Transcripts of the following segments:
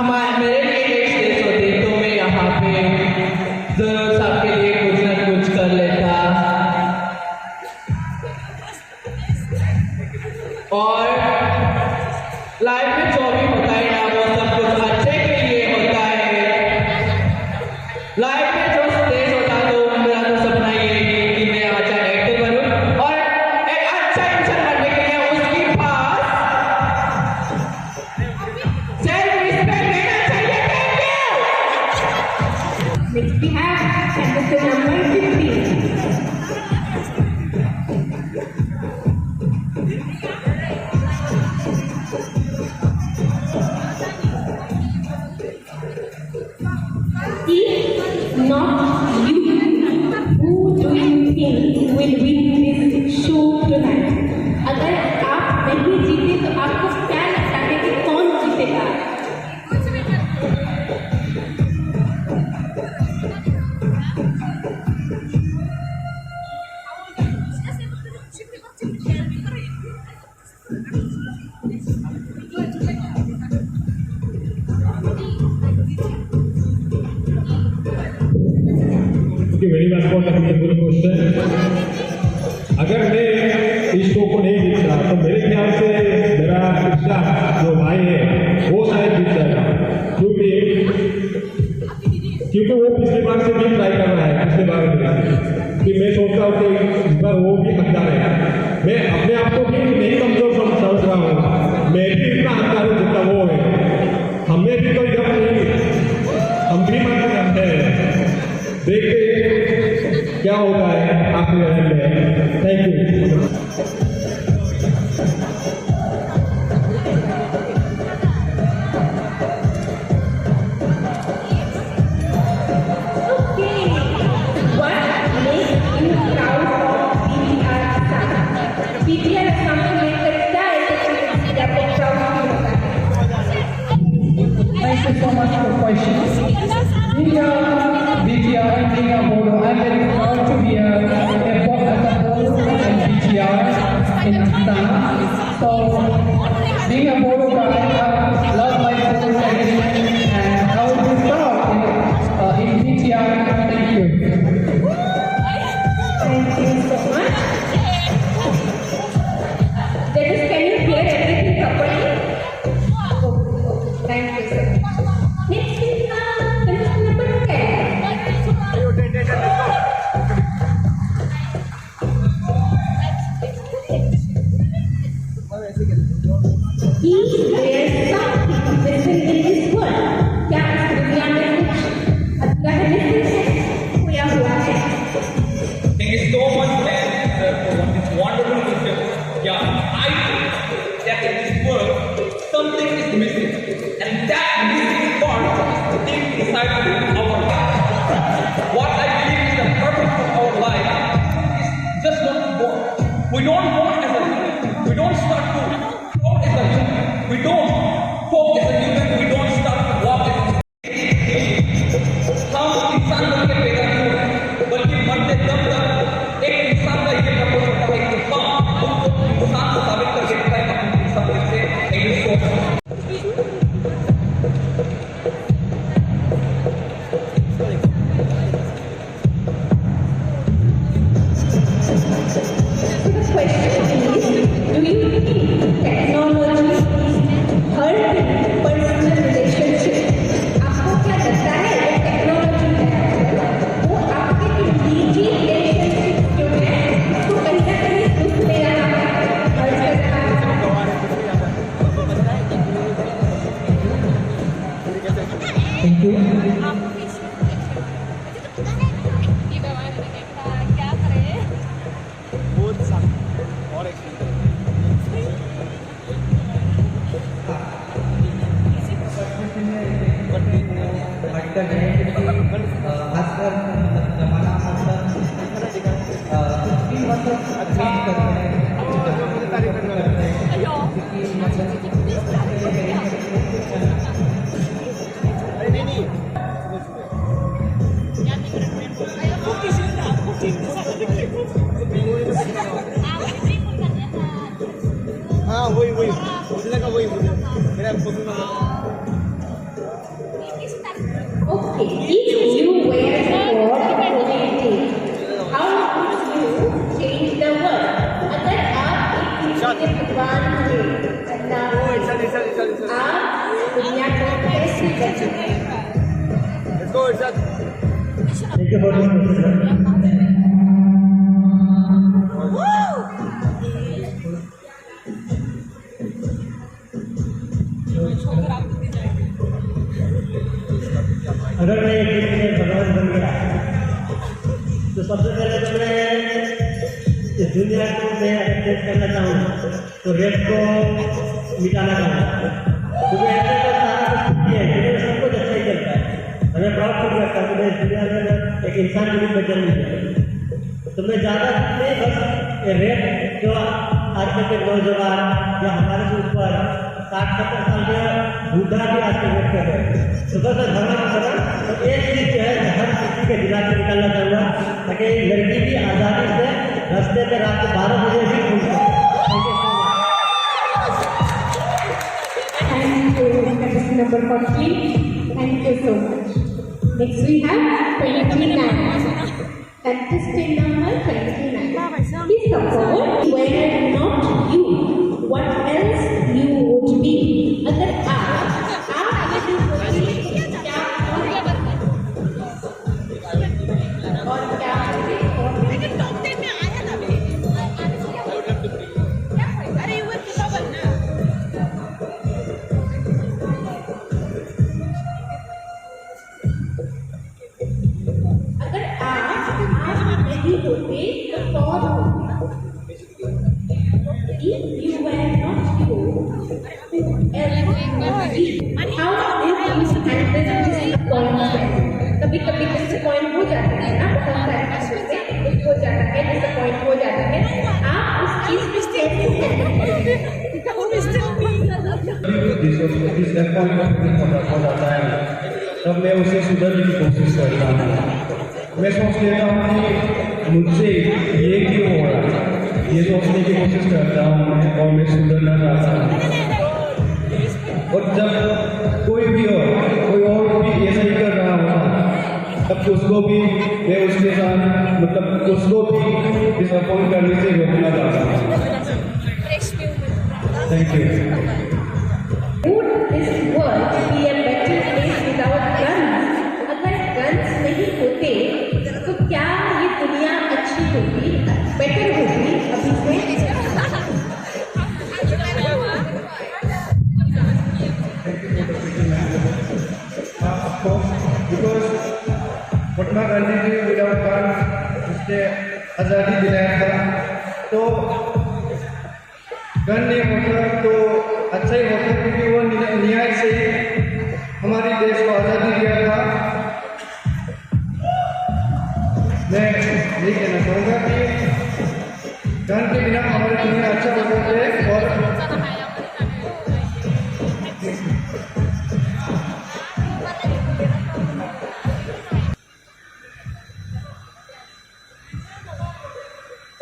हमारे मेरे लिए डेट्स होते तो मैं यहाँ पे जरूर सबके लिए कुछ ना कुछ कर लेता। और लाइफ में जो भी होता है ना वो सब कुछ अच्छे के लिए होता है। लाइफ में जो स्टेज होता है तो मेरा तो सपना ये है कि मैं अच्छा एक्टर बनूं और एक अच्छा इंसान बनने के लिए उसके पास सेल्फ रिस्पेक्ट लेना चाहिए। Thank you. Next we have contestant number 15. If not you, who do you think will win this show tonight? अगर आप नहीं जीते तो आपको क्या लगता है कि कौन जीतेगा? Very much for the beautiful question. अगर मैं इस शो को नहीं जीतता तो मेरे ख्याल से मेरा पिछला जो भाई है वो शायद जीत जाएगा, क्योंकि वो पिछली बार से भी ट्राई कर रहा है। पिछले बार में कि मैं सोचता हूँ कि इस बार वो भी हकदार है। मैं अपने आप को भी नहीं कमजोर समझ रहा हूँ, मैं भी इतना हकदार हूँ जितना वो है। हमें भी कोई डर नहीं, हम भी मानते रहते हैं। देखते क्या होता है आखिरी राउंड में। Thank you. BTR is something like that is proud of you. Thank you so much for the question. BTR and being a model, I'm very proud to be a model in BTR in Astana. So being a model guy, I love my photo tradition and I will be proud in BTR. Thank you. Thank you so much. Dennis, can you hear everything properly? Thank you, sir. Next we have contestant number 10. Is there something missing in this world? क्या इस दुनिया में कुछ अधूरा है, missing है, खोया हुआ है? Thank you so much, man, for this wonderful question. Yeah, I think that in this world, something is missing. And that missing part is deep inside our life. What I believe is the purpose of our life is just not to born. We don't born as a human. We don't start to talk as a human. We don't talk as a human. We don't start to walk as a human. हम इंसान बनके पैदा नहीं हुए, बल्कि मरते दम तक एक इंसान का ये पर्पस होता है कि हम उनको इंसान को साबित करके दिखाएं कि हम इंसान कैसे एग्जिस्ट हो सकते हैं। So the question is, do you think technology is hurting personal relationship? आपको क्या लगता है ये टेक्नोलॉजी है वो आपके निजी रिलेशनशिप जो है उसको कहीं ना कहीं दुख दे रहा है, हर्ट कर रहा है? Thank you. लगता है खासकर जमाना हाँ वही मुझे लगा वही मेरा Okay, if you were for ponytail, how would you change the word? अगर आप एक किसी के भगवान थे, अल्लाह, आप दुनिया को कैसे बचाएंगे? Thank you for this question. अगर मैं एक दिन में भगवान बन गया तो सबसे पहले तो मैं इस दुनिया को मैं एक्सेस करना चाहूँगा तो रेप को मिटाना चाहूँगा क्योंकि ऐसे तो सारा कुछ ठीक है दुनिया में सब कुछ अच्छा ही चलता है हमें प्राउड फील करता है कि मैं इस दुनिया में एक इंसान के रूप में जन्म लिया तो मैं ज़्यादा नहीं बस ये रेप जो आजकल के नौजवान या हमारे से ऊपर 60-70 साल के बूढ़ा भी आज के रेप कर रहे हैं सुबह से भगवान करा तो एक चीज़ जो है हर किसी के दिमाग से निकालना चाहूँगा ताकि लड़की की आज़ादी से रास्ते पे रात को 12 बजे भी घूम सके। Thank you, contestant number 40. Thank you so much. Next we have 29. Contestant number 29. Please support where not you. What else you would be? अगर आप यदि होते क्या और क्या होते लेकिन टॉप 10 में आया ना अरे ये वर्क कितना बनना अगर आप नहीं होते तो कौन होते? If you were not you, who else would be? How would you handle disappointment? कभी-कभी disappoint हो जाता है ना, बहुत सारी चीजों से दुख हो जाता है, disappoint हो जाता है। आप उस चीज में कैसे handle करेंगे? डिसअपॉइंटमेंट हो जाता है तब मैं उसे सुधरने की कोशिश करता हूँ मैं सोच लेता हूँ कि मुझसे ये क्यों हो रहा है ये सोचने की कोशिश करता हूँ मैं और मैं सुधरना चाहता हूँ और जब कोई भी हो कोई और भी ऐसा ही कर रहा होगा तब उसको भी मैं उसके साथ मतलब उसको भी डिसअपॉइंट करने से रोकना चाहता हूँ thank you Would this world be a better place without guns? अगर guns नहीं होते तो क्या ये दुनिया अच्छी होगी, बेटर होगी अभी से? Of course, because Mahatma Gandhi ji without gun उसने आज़ादी दिलाया था तो गन नहीं होता तो अच्छा ही होता क्योंकि वो न्याय से हमारे देश को आज़ादी दिया था मैं यही कहना चाहूँगा कि गन के बिना हमारी दुनिया अच्छा हो सकता है और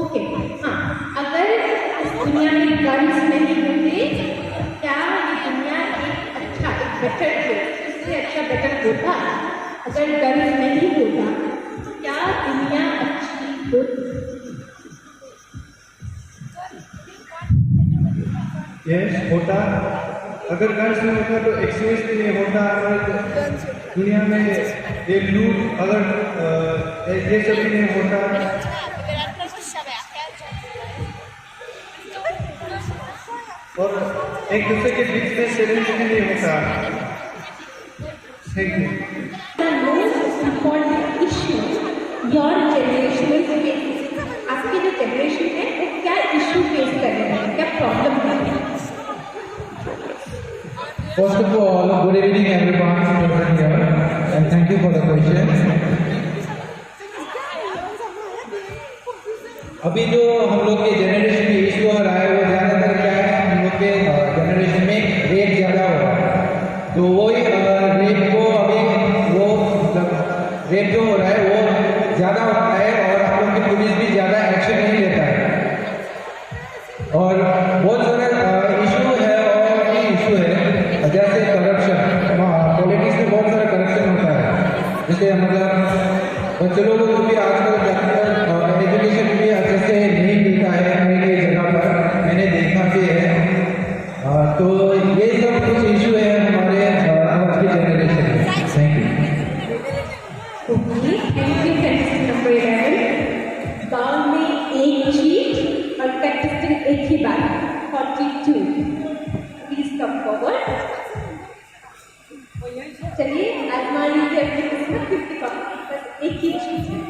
ओके हाँ अगर इस दुनिया में गन्स नहीं होते क्या ये दुनिया एक अच्छा एक बेटर इससे अच्छा बेटर होता अगर गन्स नहीं होता तो क्या दुनिया अच्छी होती यस होता अगर गन्स नहीं होता तो एक्सचेंज भी नहीं होता अगर दुनिया में ये लूट अगर ये सब भी नहीं होता और एक दूसरे के बीच में सेविंग भी नहीं होता thank you The most important issue your generation is facing आपकी जो जनरेशन है वो क्या इशू फेस कर रहे हैं क्या प्रॉब्लम है First of all, good evening everyone present here and thank you for the question. अभी जो हम लोग के जनरेशन में इशू आ रहा है वो ज़्यादातर क्या है हम लोग के जनरेशन में रेप ज़्यादा हो रहा है तो वो रेप को अभी वो मतलब रेप जो हो रहा है वो ज़्यादा होता है और हम लोग की पुलिस भी ज़्यादा एक्शन नहीं लेता है और बहुत सारा इशू है और भी इशू है जैसे करप्शन पॉलिटिक्स में बहुत सारा करप्शन होता है जिससे मतलब बच्चों लोगों को भी आजकल एजुकेशन भी अच्छे से नहीं मिलता है कई कई जगह पर, मैंने देखा भी है। तो ये सब कुछ इशू है हमारे आज की जनरेशन में। Thank you. Okay, thank you contestant number 11। गांव में एक चीज और कंटेस्टेंट एक ही बात 42। Please come forward. चलिए आजमान लीजिए अपनी किस्मत 50 बस एक ही चीज है।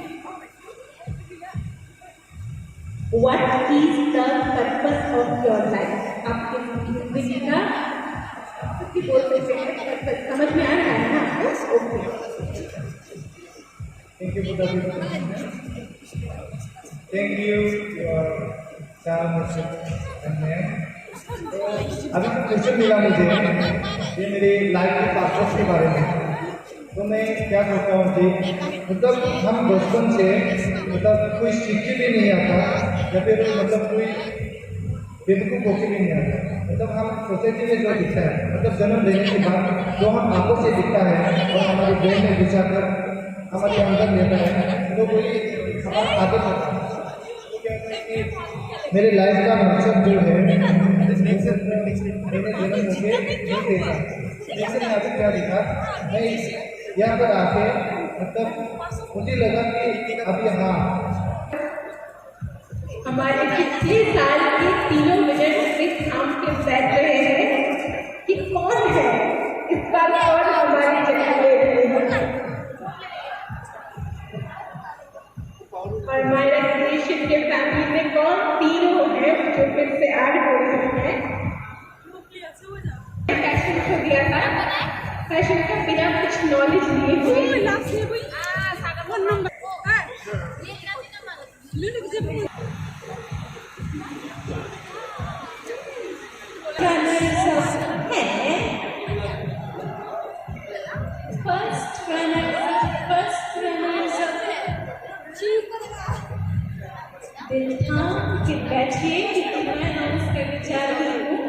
What is the purpose of your life? आपके जिंदगी का कुछ बोल सकते हैं, समझ में आ रहा है ना आपको? Okay. Thank you for the Thank you अभी तो क्वेश्चन मिला मुझे ये मेरी लाइफ के पर्पस के बारे में। तो मैं क्या सोचता हूँ कि मतलब हम बचपन से मतलब कोई शिक्षित भी नहीं आता या फिर मतलब कोई बेवकूफ़ होके भी नहीं आता। मतलब हम सोसाइटी में जो दिखता है मतलब जन्म लेने के बाद जो हम आंखों से दिखता है और हमारे ब्रेन में घुसाकर हमारे अंदर लेता है तो वही हमारा आदत होता है। तो क्या होता है कि मेरे लाइफ का मकसद जो है मैंने जन्म होके नहीं देखा। जैसे मैं अभी क्या देखा, मैं यहाँ पर आके मतलब मुझे लगा कि अभी हाँ हमारे पिछले साल के तीनों मिनट से थाम के बैठ रहे हैं कि कौन है इस बार कौन हमारी जगह ले रहे हैं। और मायरा क्रिएशन के फैमिली में कौन तीनों हैं जो फिर से ऐड हो रहे हैं। फैशन हो गया था, फैशन का बिना कुछ नॉलेज लिए हुए दिल थाम के बैठिए कि मैं अनाउंस करने जा रही हूँ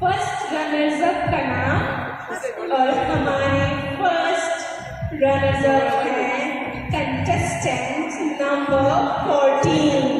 फर्स्ट रनर्स अप का नाम। और हमारे फर्स्ट रनर्स अप हैं कंटेस्टेंट नंबर 14।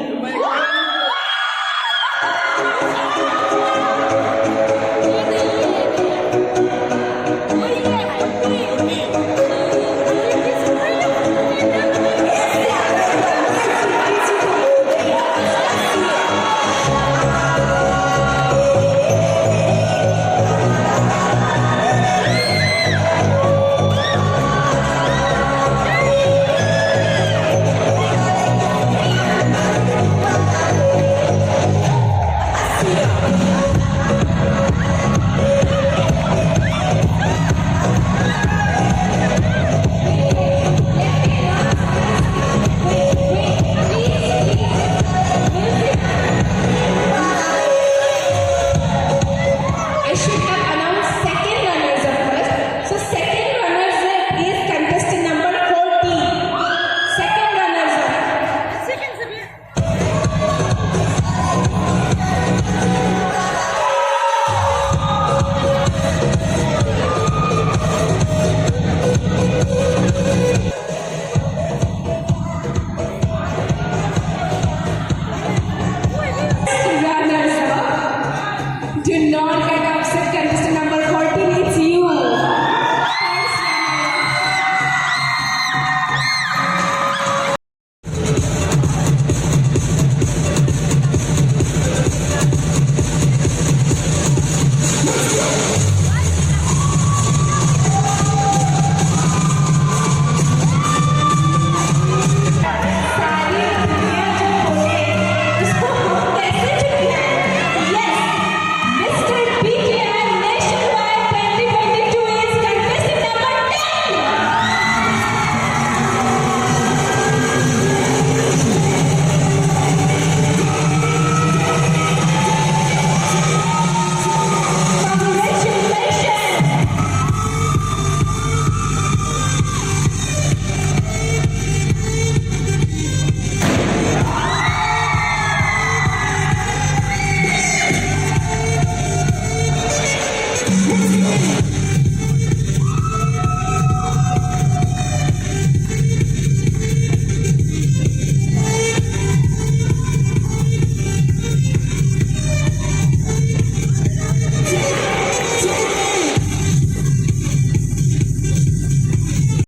Yeah.